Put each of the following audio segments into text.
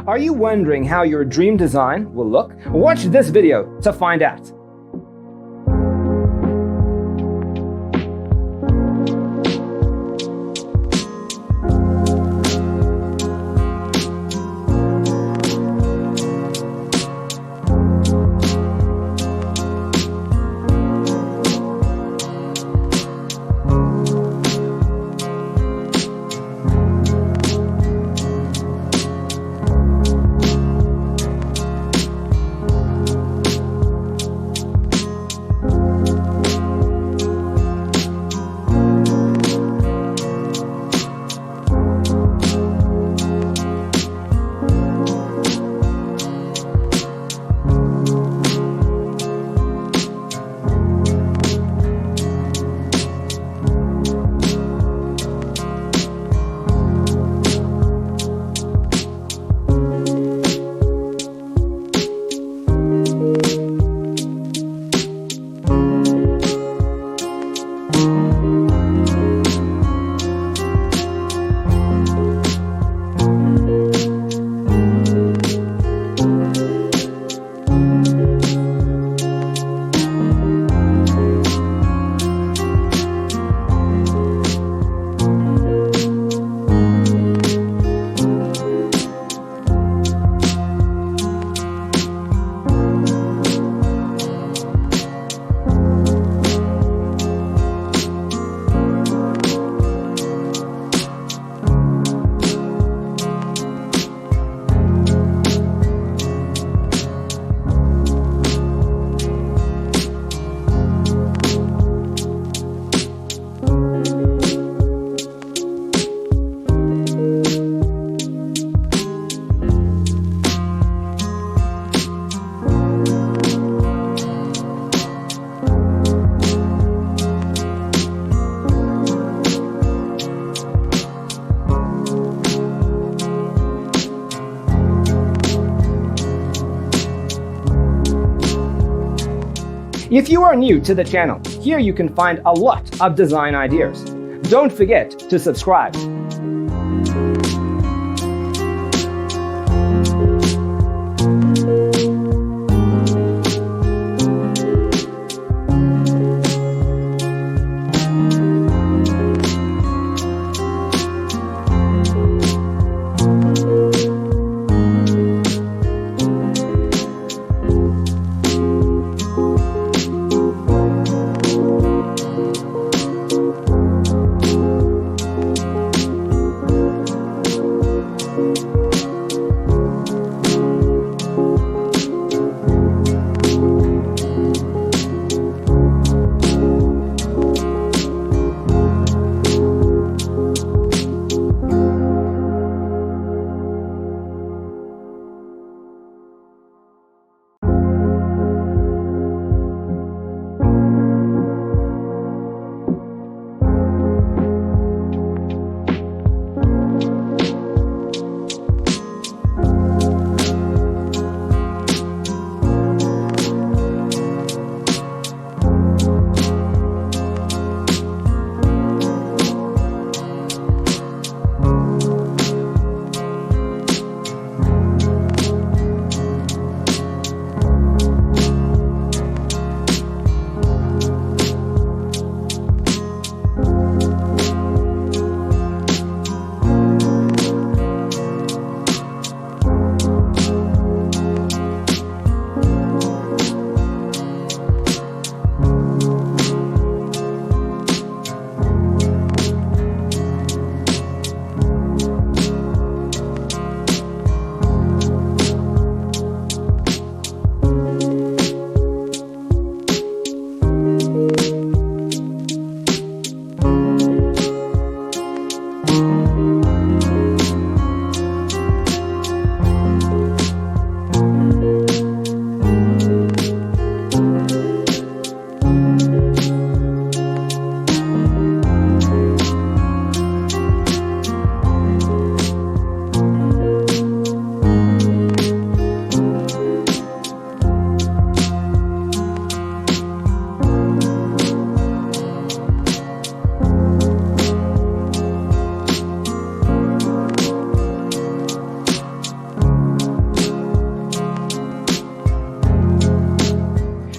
Are you wondering how your dream design will look? Watch this video to find out. If you are new to the channel, here you can find a lot of design ideas. Don't forget to subscribe.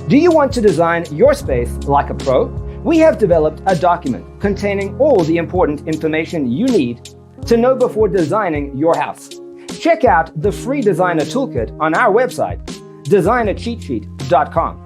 Do you want to design your space like a pro? We have developed a document containing all the important information you need to know before designing your house. Check out the free designer toolkit on our website, designercheatsheet.com.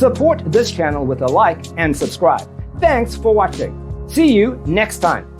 Support this channel with a like and subscribe. Thanks for watching. See you next time.